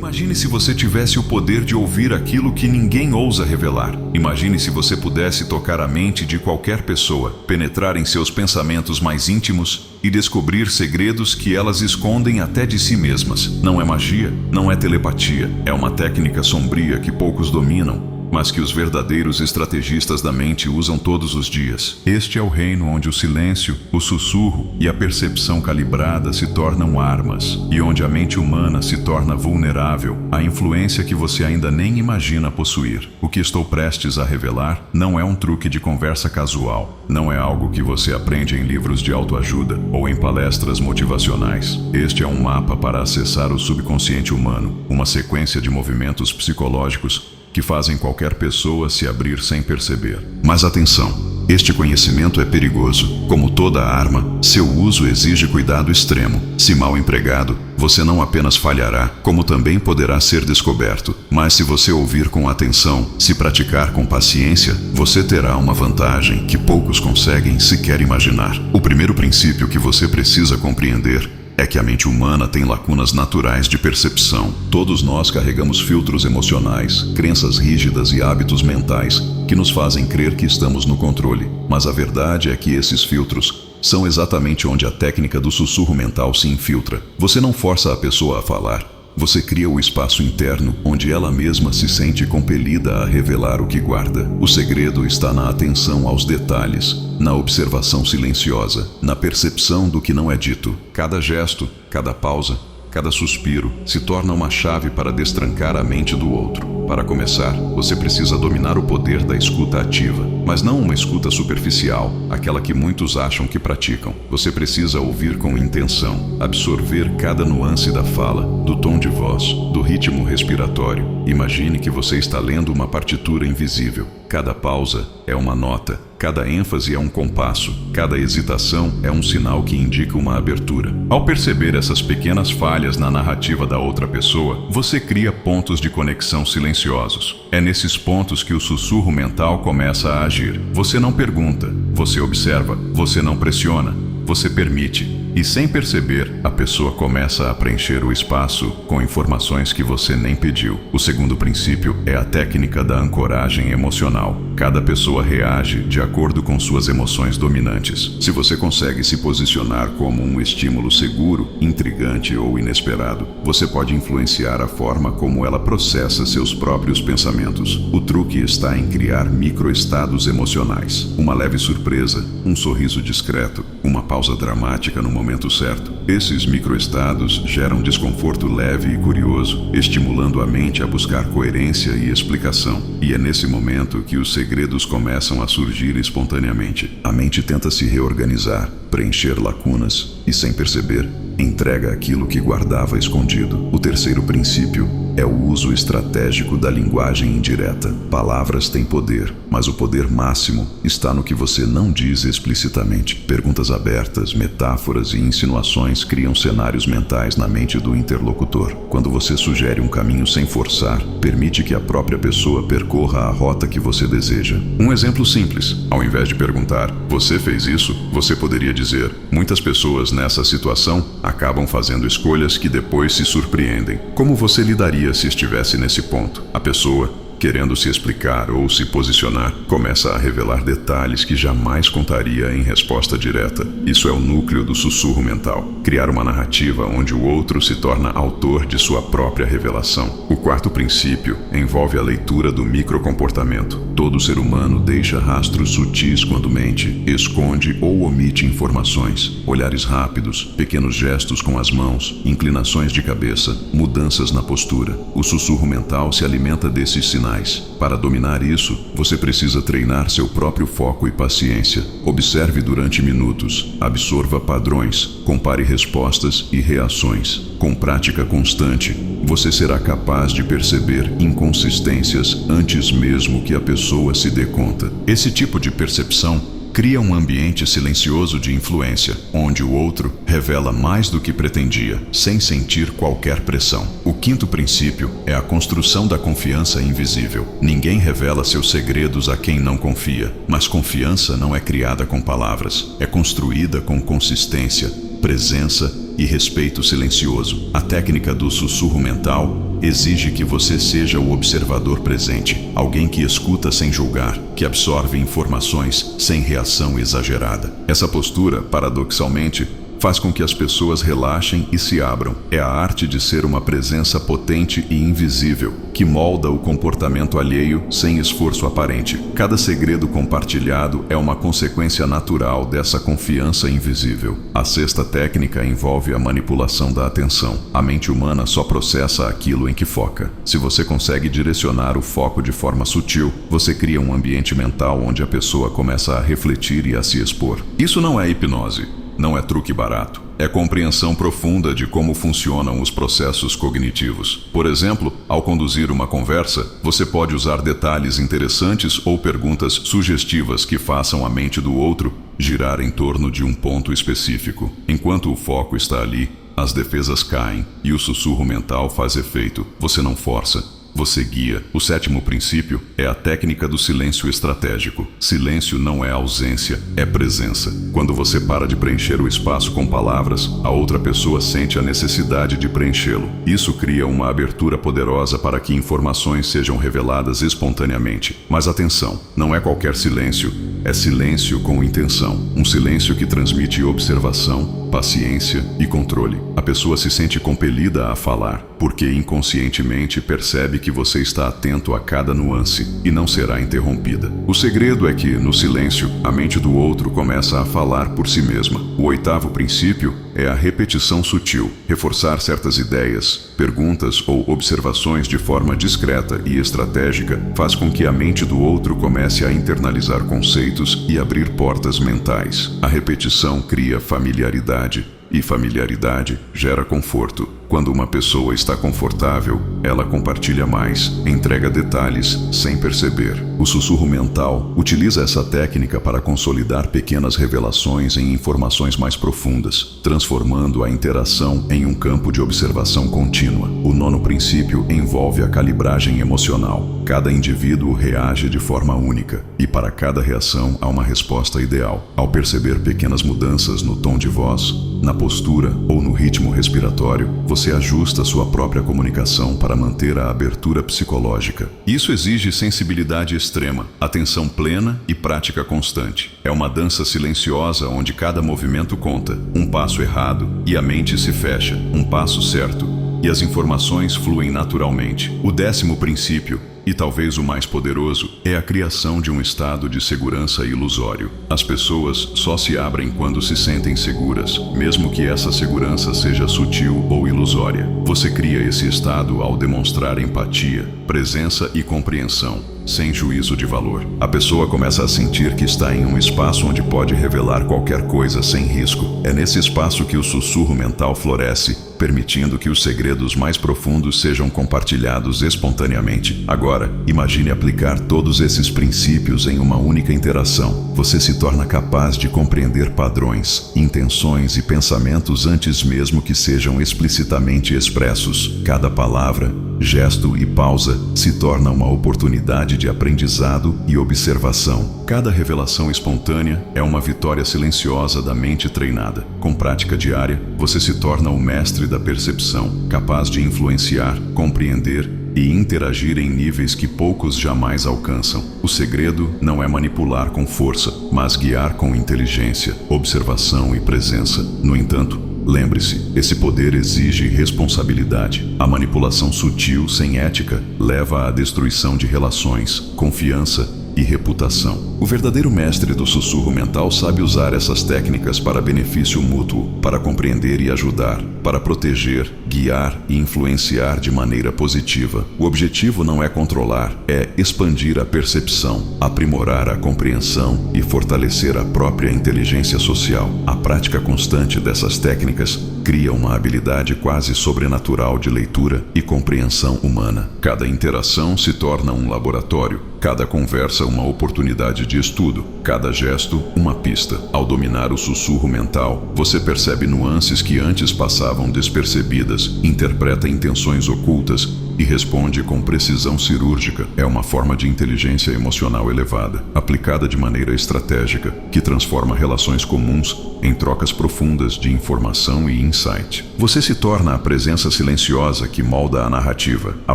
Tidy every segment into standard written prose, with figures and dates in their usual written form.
Imagine se você tivesse o poder de ouvir aquilo que ninguém ousa revelar. Imagine se você pudesse tocar a mente de qualquer pessoa, penetrar em seus pensamentos mais íntimos e descobrir segredos que elas escondem até de si mesmas. Não é magia, não é telepatia, é uma técnica sombria que poucos dominam, mas que os verdadeiros estrategistas da mente usam todos os dias. Este é o reino onde o silêncio, o sussurro e a percepção calibrada se tornam armas, e onde a mente humana se torna vulnerável à influência que você ainda nem imagina possuir. O que estou prestes a revelar não é um truque de conversa casual, não é algo que você aprende em livros de autoajuda ou em palestras motivacionais. Este é um mapa para acessar o subconsciente humano, uma sequência de movimentos psicológicos que fazem qualquer pessoa se abrir sem perceber. Mas atenção, este conhecimento é perigoso. Como toda arma, seu uso exige cuidado extremo. Se mal empregado, você não apenas falhará, como também poderá ser descoberto. Mas se você ouvir com atenção, se praticar com paciência, você terá uma vantagem que poucos conseguem sequer imaginar. O primeiro princípio que você precisa compreender é que a mente humana tem lacunas naturais de percepção. Todos nós carregamos filtros emocionais, crenças rígidas e hábitos mentais que nos fazem crer que estamos no controle. Mas a verdade é que esses filtros são exatamente onde a técnica do sussurro mental se infiltra. Você não força a pessoa a falar. Você cria o espaço interno onde ela mesma se sente compelida a revelar o que guarda. O segredo está na atenção aos detalhes, na observação silenciosa, na percepção do que não é dito. Cada gesto, cada pausa, cada suspiro se torna uma chave para destrancar a mente do outro. Para começar, você precisa dominar o poder da escuta ativa, mas não uma escuta superficial, aquela que muitos acham que praticam. Você precisa ouvir com intenção, absorver cada nuance da fala, do tom de voz, do ritmo respiratório. Imagine que você está lendo uma partitura invisível. Cada pausa é uma nota, cada ênfase é um compasso, cada hesitação é um sinal que indica uma abertura. Ao perceber essas pequenas falhas na narrativa da outra pessoa, você cria pontos de conexão silenciosos. É nesses pontos que o sussurro mental começa a agir. Você não pergunta, você observa, você não pressiona, você permite. E sem perceber, a pessoa começa a preencher o espaço com informações que você nem pediu. O segundo princípio é a técnica da ancoragem emocional. Cada pessoa reage de acordo com suas emoções dominantes. Se você consegue se posicionar como um estímulo seguro, intrigante ou inesperado, você pode influenciar a forma como ela processa seus próprios pensamentos. O truque está em criar microestados emocionais. Uma leve surpresa, um sorriso discreto, uma pausa dramática no momento certo. Esses microestados geram desconforto leve e curioso, estimulando a mente a buscar coerência e explicação. E é nesse momento que os segredos começam a surgir espontaneamente. A mente tenta se reorganizar, preencher lacunas e, sem perceber, entrega aquilo que guardava escondido. O terceiro princípio é o uso estratégico da linguagem indireta. Palavras têm poder, mas o poder máximo está no que você não diz explicitamente. Perguntas abertas, metáforas e insinuações criam cenários mentais na mente do interlocutor. Quando você sugere um caminho sem forçar, permite que a própria pessoa percorra a rota que você deseja. Um exemplo simples: ao invés de perguntar, "Você fez isso?", você poderia dizer, "Muitas pessoas nessa situação acabam fazendo escolhas que depois se surpreendem. Como você lidaria se estivesse nesse ponto?". A pessoa, querendo se explicar ou se posicionar, começa a revelar detalhes que jamais contaria em resposta direta. Isso é o núcleo do sussurro mental. Criar uma narrativa onde o outro se torna autor de sua própria revelação. O quarto princípio envolve a leitura do microcomportamento. Todo ser humano deixa rastros sutis quando mente, esconde ou omite informações. Olhares rápidos, pequenos gestos com as mãos, inclinações de cabeça, mudanças na postura. O sussurro mental se alimenta desses sinais. Para dominar isso, você precisa treinar seu próprio foco e paciência. Observe durante minutos, absorva padrões, compare respostas e reações. Com prática constante, você será capaz de perceber inconsistências antes mesmo que a pessoa se dê conta. Esse tipo de percepção cria um ambiente silencioso de influência, onde o outro revela mais do que pretendia, sem sentir qualquer pressão. O quinto princípio é a construção da confiança invisível. Ninguém revela seus segredos a quem não confia, mas confiança não é criada com palavras, é construída com consistência, presença e respeito silencioso. A técnica do sussurro mental exige que você seja o observador presente, alguém que escuta sem julgar, que absorve informações sem reação exagerada. Essa postura, paradoxalmente, faz com que as pessoas relaxem e se abram. É a arte de ser uma presença potente e invisível, que molda o comportamento alheio sem esforço aparente. Cada segredo compartilhado é uma consequência natural dessa confiança invisível. A sexta técnica envolve a manipulação da atenção. A mente humana só processa aquilo em que foca. Se você consegue direcionar o foco de forma sutil, você cria um ambiente mental onde a pessoa começa a refletir e a se expor. Isso não é hipnose. Não é truque barato. É compreensão profunda de como funcionam os processos cognitivos. Por exemplo, ao conduzir uma conversa, você pode usar detalhes interessantes ou perguntas sugestivas que façam a mente do outro girar em torno de um ponto específico. Enquanto o foco está ali, as defesas caem e o sussurro mental faz efeito. Você não força. Você guia. O sétimo princípio é a técnica do silêncio estratégico. Silêncio não é ausência, é presença. Quando você para de preencher o espaço com palavras, a outra pessoa sente a necessidade de preenchê-lo. Isso cria uma abertura poderosa para que informações sejam reveladas espontaneamente. Mas atenção, não é qualquer silêncio, é silêncio com intenção. Um silêncio que transmite observação, paciência e controle. A pessoa se sente compelida a falar, porque inconscientemente percebe que você está atento a cada nuance e não será interrompida. O segredo é que, no silêncio, a mente do outro começa a falar por si mesma. O oitavo princípio é a repetição sutil. Reforçar certas ideias, perguntas ou observações de forma discreta e estratégica faz com que a mente do outro comece a internalizar conceitos e abrir portas mentais. A repetição cria familiaridade, e familiaridade gera conforto. Quando uma pessoa está confortável, ela compartilha mais, entrega detalhes sem perceber. O sussurro mental utiliza essa técnica para consolidar pequenas revelações em informações mais profundas, transformando a interação em um campo de observação contínua. O nono princípio envolve a calibragem emocional. Cada indivíduo reage de forma única, e para cada reação há uma resposta ideal. Ao perceber pequenas mudanças no tom de voz, na postura ou no ritmo respiratório, você ajusta sua própria comunicação para manter a abertura psicológica. Isso exige sensibilidade extrema, atenção plena e prática constante. É uma dança silenciosa onde cada movimento conta. Um passo errado e a mente se fecha. Um passo certo e as informações fluem naturalmente. O décimo princípio, e talvez o mais poderoso, é a criação de um estado de segurança ilusório. As pessoas só se abrem quando se sentem seguras, mesmo que essa segurança seja sutil ou ilusória. Você cria esse estado ao demonstrar empatia, presença e compreensão, sem juízo de valor. A pessoa começa a sentir que está em um espaço onde pode revelar qualquer coisa sem risco. É nesse espaço que o sussurro mental floresce, permitindo que os segredos mais profundos sejam compartilhados espontaneamente. Agora, imagine aplicar todos esses princípios em uma única interação. Você se torna capaz de compreender padrões, intenções e pensamentos antes mesmo que sejam explicitamente expressos. Cada palavra, gesto e pausa se torna uma oportunidade de aprendizado e observação. Cada revelação espontânea é uma vitória silenciosa da mente treinada. Com prática diária, você se torna o mestre da percepção, capaz de influenciar, compreender e interagir em níveis que poucos jamais alcançam. O segredo não é manipular com força, mas guiar com inteligência, observação e presença. No entanto, lembre-se, esse poder exige responsabilidade. A manipulação sutil sem ética leva à destruição de relações, confiança e reputação. O verdadeiro mestre do sussurro mental sabe usar essas técnicas para benefício mútuo, para compreender e ajudar, para proteger, guiar e influenciar de maneira positiva. O objetivo não é controlar, é expandir a percepção, aprimorar a compreensão e fortalecer a própria inteligência social. A prática constante dessas técnicas cria uma habilidade quase sobrenatural de leitura e compreensão humana. Cada interação se torna um laboratório. Cada conversa uma oportunidade de estudo, cada gesto uma pista. Ao dominar o sussurro mental, você percebe nuances que antes passavam despercebidas, interpreta intenções ocultas e responde com precisão cirúrgica. É uma forma de inteligência emocional elevada, aplicada de maneira estratégica, que transforma relações comuns em trocas profundas de informação e insight. Você se torna a presença silenciosa que molda a narrativa, a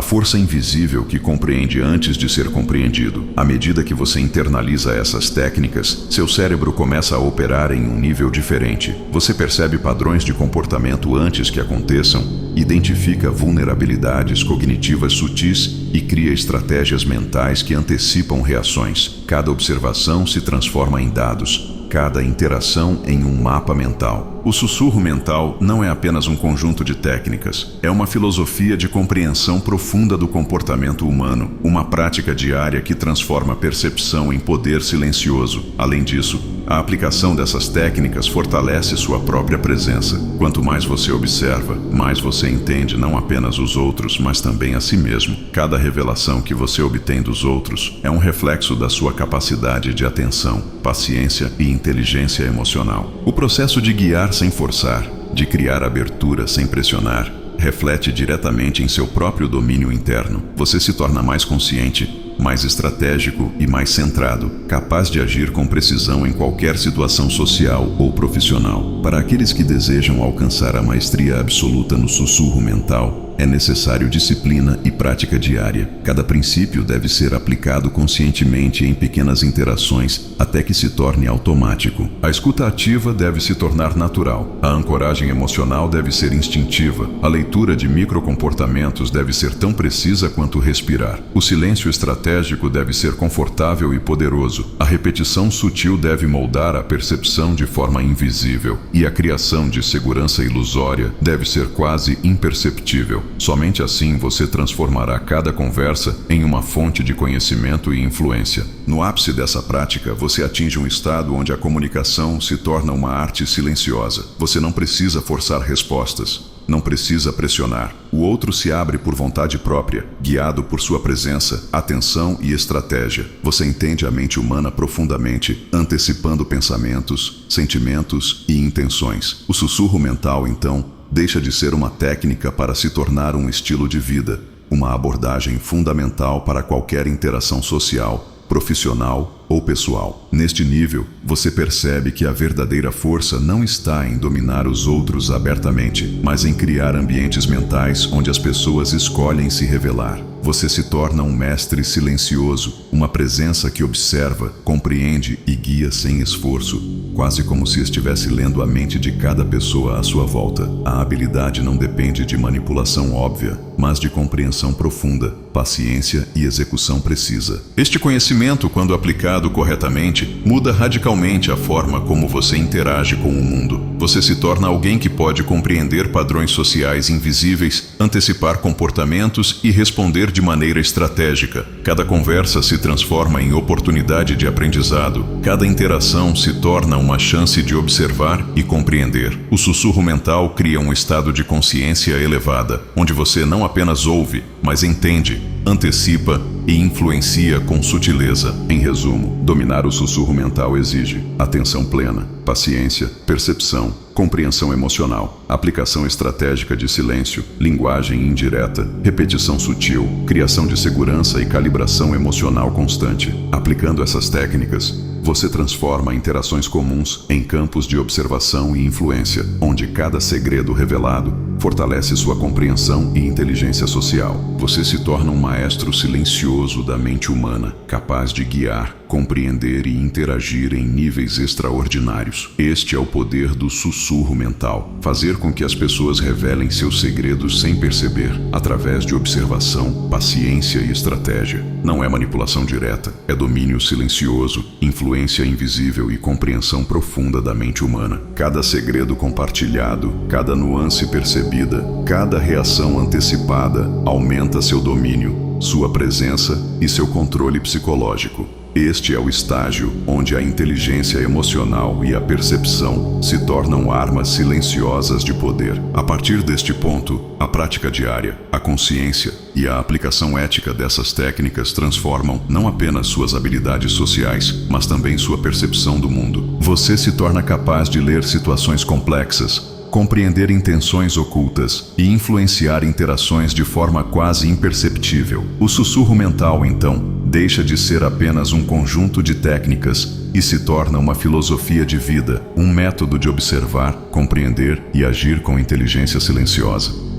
força invisível que compreende antes de ser compreendido. À medida que você internaliza essas técnicas, seu cérebro começa a operar em um nível diferente. Você percebe padrões de comportamento antes que aconteçam, identifica vulnerabilidades cognitivas sutis e cria estratégias mentais que antecipam reações. Cada observação se transforma em dados, cada interação em um mapa mental. O sussurro mental não é apenas um conjunto de técnicas, é uma filosofia de compreensão profunda do comportamento humano, uma prática diária que transforma a percepção em poder silencioso. Além disso, a aplicação dessas técnicas fortalece sua própria presença. Quanto mais você observa, mais você entende não apenas os outros, mas também a si mesmo. Cada revelação que você obtém dos outros é um reflexo da sua capacidade de atenção, paciência e inteligência emocional. O processo de guiar sem forçar, de criar abertura sem pressionar, reflete diretamente em seu próprio domínio interno. Você se torna mais consciente, mais estratégico e mais centrado, capaz de agir com precisão em qualquer situação social ou profissional. Para aqueles que desejam alcançar a maestria absoluta no sussurro mental, é necessário disciplina e prática diária. Cada princípio deve ser aplicado conscientemente em pequenas interações até que se torne automático. A escuta ativa deve se tornar natural. A ancoragem emocional deve ser instintiva. A leitura de microcomportamentos deve ser tão precisa quanto respirar. O silêncio estratégico deve ser confortável e poderoso. A repetição sutil deve moldar a percepção de forma invisível. E a criação de segurança ilusória deve ser quase imperceptível. Somente assim você transformará cada conversa em uma fonte de conhecimento e influência. No ápice dessa prática, você atinge um estado onde a comunicação se torna uma arte silenciosa. Você não precisa forçar respostas, não precisa pressionar. O outro se abre por vontade própria, guiado por sua presença, atenção e estratégia. Você entende a mente humana profundamente, antecipando pensamentos, sentimentos e intenções. O sussurro mental, então, deixa de ser uma técnica para se tornar um estilo de vida, uma abordagem fundamental para qualquer interação social, profissional ou pessoal. Neste nível, você percebe que a verdadeira força não está em dominar os outros abertamente, mas em criar ambientes mentais onde as pessoas escolhem se revelar. Você se torna um mestre silencioso, uma presença que observa, compreende e guia sem esforço, quase como se estivesse lendo a mente de cada pessoa à sua volta. A habilidade não depende de manipulação óbvia, mas de compreensão profunda, paciência e execução precisa. Este conhecimento, quando aplicado corretamente, muda radicalmente a forma como você interage com o mundo. Você se torna alguém que pode compreender padrões sociais invisíveis, antecipar comportamentos e responder de maneira estratégica. Cada conversa se transforma em oportunidade de aprendizado. Cada interação se torna uma chance de observar e compreender. O sussurro mental cria um estado de consciência elevada, onde você não apenas ouve, mas entende, antecipa e influencia com sutileza. Em resumo, dominar o sussurro mental exige atenção plena, paciência, percepção, compreensão emocional, aplicação estratégica de silêncio, linguagem indireta, repetição sutil, criação de segurança e calibração emocional constante. Aplicando essas técnicas, você transforma interações comuns em campos de observação e influência, onde cada segredo revelado fortalece sua compreensão e inteligência social. Você se torna um maestro silencioso da mente humana, capaz de guiar, compreender e interagir em níveis extraordinários. Este é o poder do sussurro mental, fazer com que as pessoas revelem seus segredos sem perceber, através de observação, paciência e estratégia. Não é manipulação direta, é domínio silencioso, influência invisível e compreensão profunda da mente humana. Cada segredo compartilhado, cada nuance percebida, cada reação antecipada aumenta seu domínio, sua presença e seu controle psicológico. Este é o estágio onde a inteligência emocional e a percepção se tornam armas silenciosas de poder. A partir deste ponto, a prática diária, a consciência e a aplicação ética dessas técnicas transformam não apenas suas habilidades sociais, mas também sua percepção do mundo. Você se torna capaz de ler situações complexas, compreender intenções ocultas e influenciar interações de forma quase imperceptível. O sussurro mental, então, deixa de ser apenas um conjunto de técnicas e se torna uma filosofia de vida, um método de observar, compreender e agir com inteligência silenciosa.